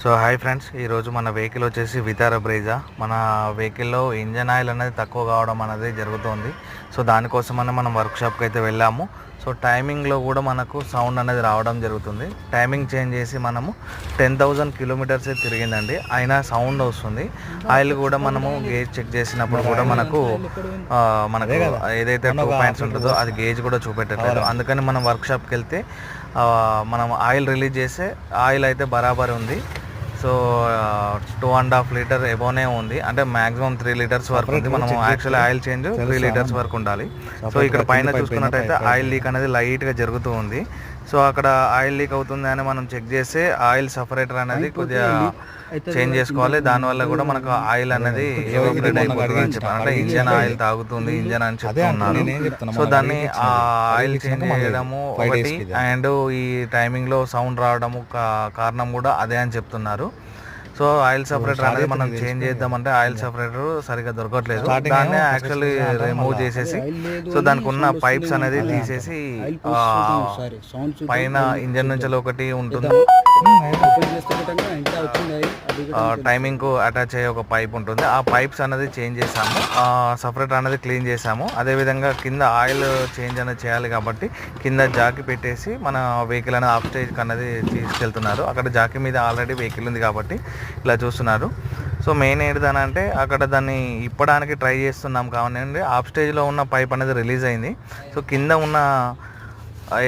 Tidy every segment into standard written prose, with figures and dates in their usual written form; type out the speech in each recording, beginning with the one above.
So hi friends, ఈరోజు మన vehicle వచ్చేసి వితారా బ్రేజా. మన వెహికల్లో ఇంజన్ ఆయిల్ అనేది తక్కువ కావడం అనేది జరుగుతుంది. సో దానికోసమనే మనం వర్క్షాప్కి అయితే వెళ్ళాము. సో టైమింగ్లో కూడా మనకు సౌండ్ అనేది రావడం జరుగుతుంది. టైమింగ్ చేంజ్ చేసి మనము 10,000 కిలోమీటర్సే తిరిగిందండి, అయినా సౌండ్ వస్తుంది. ఆయిల్ కూడా మనము గేజ్ చెక్ చేసినప్పుడు కూడా మనకు ఏదైతే 2 పాయింట్స్ ఉంటుందో అది గేజ్ కూడా చూపెట్టట్లేదు. అందుకని మనం వర్క్షాప్కి వెళ్తే మనం ఆయిల్ రిలీజ్ చేస్తే ఆయిల్ అయితే బరాబర్ ఉంది. సో 2.5 లీటర్ ఎబోనే ఉంది, అంటే మ్యాక్సిమం 3 లీటర్స్ వరకు ఉంది. మనం యాక్చువల్లీ ఆయిల్ చేంజ్ 3 లీటర్స్ వరకు ఉండాలి. సో ఇక్కడ పైన చూసుకున్నట్టయితే ఆయిల్ లీక్ అనేది లైట్గా జరుగుతూ ఉంది. సో అక్కడ ఆయిల్ లీక్ అవుతుంది అని మనం చెక్ చేస్తే ఆయిల్ సపరేటర్ అనేది కొద్దిగా చేంజ్ చేసుకోవాలి. దానివల్ల కూడా మనకు ఆయిల్ అనేది ఎవాపరేట్ అయిపోతుంది అని చెప్పారు. అంటే ఇంజన్ ఆయిల్ తాగుతుంది ఇంజన్ అని చెప్తూ ఉన్నారు. సో దాన్ని ఆయిల్ చేంజ్ చేయడము ఒకటి, అండ్ ఈ టైమింగ్లో సౌండ్ రావడము కారణం కూడా అదే అని చెప్తున్నారు. సో ఆయిల్ సపరేటర్ అనేది మనం చేంజ్ చేద్దామంటే ఆయిల్ సపరేటర్ సరిగ్గా దొరకట్లేదు. దాన్ని యాక్చువల్లీ రిమూవ్ చేసేసి సో దానికి ఉన్న పైప్స్ అనేది తీసేసి పైన ఇంజన్ నుంచి ఒకటి ఉంటుంది, టైమింగ్ కు అటాచ్ అయ్యే ఒక పైప్ ఉంటుంది. ఆ పైప్స్ అనేది చేంజ్ చేసాము, సపరేటర్ అనేది క్లీన్ చేసాము. అదేవిధంగా కింద ఆయిల్ చేంజ్ అనేది చేయాలి కాబట్టి కింద జాకీ పెట్టేసి మన వెహికల్ అనేది ఆఫ్ స్టేజ్కి అనేది తీసుకెళ్తున్నారు. అక్కడ జాకీ మీద ఆల్రెడీ వెహికల్ ఉంది కాబట్టి ఇలా చూస్తున్నారు. సో మెయిన్ ఏంటిదనంటే అక్కడ దాన్ని ఇప్పడానికి ట్రై చేస్తున్నాం కావాలండి. ఆఫ్ స్టేజ్లో ఉన్న పైప్ అనేది రిలీజ్ అయింది. సో కింద ఉన్న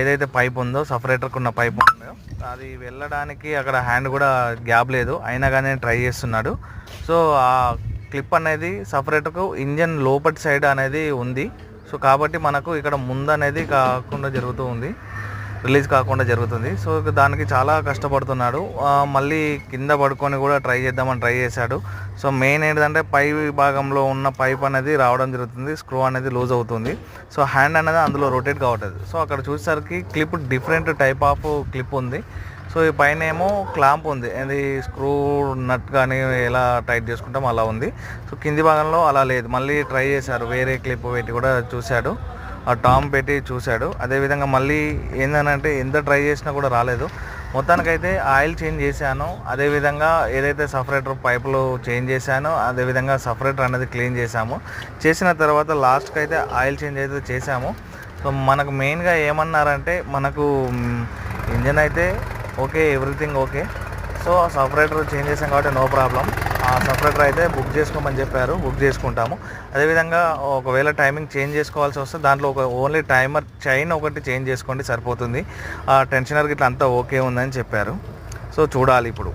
ఏదైతే పైప్ ఉందో సపరేటర్కి ఉన్న పైప్ ఉందో అది వెళ్ళడానికి అక్కడ హ్యాండ్ కూడా గ్యాప్ లేదు, అయినా కానీ ట్రై చేస్తున్నాడు. సో ఆ క్లిప్ అనేది సపరేటర్కు ఇంజన్ లోపటి సైడ్ అనేది ఉంది. సో కాబట్టి మనకు ఇక్కడ ముందు అనేది రిలీజ్ కాకుండా జరుగుతుంది. సో దానికి చాలా కష్టపడుతున్నాడు. మళ్ళీ కింద పడుకొని కూడా ట్రై చేశాడు. సో మెయిన్ ఏంటంటే పై భాగంలో ఉన్న పైప్ అనేది రావడం జరుగుతుంది, స్క్రూ అనేది లూజ్ అవుతుంది. సో హ్యాండ్ అనేది అందులో రొటేట్ కావట్లేదు. సో అక్కడ చూసేసరికి clip different type of clip ఉంది. సో ఈ పైన ఏమో క్లాంప్ ఉంది, అది స్క్రూ నట్ కానీ ఎలా టైట్ చేసుకుంటాం అలా ఉంది. సో కింది భాగంలో అలా లేదు. మళ్ళీ ట్రై చేశారు, వేరే క్లిప్ పెట్టి కూడా చూశాడు, ఆ టామ్ పెట్టి చూశాడు. అదేవిధంగా మళ్ళీ ఏంటంటే ఎంత ట్రై చేసినా కూడా రాలేదు. మొత్తానికైతే ఆయిల్ చేంజ్ చేశాను, అదేవిధంగా ఏదైతే సపరేటర్ పైపులు చేంజ్ చేశానో అదేవిధంగా సపరేటర్ అనేది క్లీన్ చేసిన తర్వాత లాస్ట్కి అయితే ఆయిల్ చేంజ్ అయితే చేశాము. సో మనకు మెయిన్గా ఏమన్నారంటే మనకు ఇంజన్ అయితే okay, everything okay. So separator change చేసాం కాబట్టి నో ప్రాబ్లం, ఆ సపరేటర్ అయితే బుక్ చేసుకోమని చెప్పారు, బుక్ చేసుకుంటాము. అదేవిధంగా ఒకవేళ టైమింగ్ చేంజ్ చేసుకోవాల్సి వస్తే దాంట్లో ఓన్లీ టైమర్ చైన్ ఒకటి చేంజ్ చేసుకోండి సరిపోతుంది, ఆ టెన్షనర్కి ఇట్లా అంతా ఓకే ఉందని చెప్పారు. సో చూడాలి ఇప్పుడు.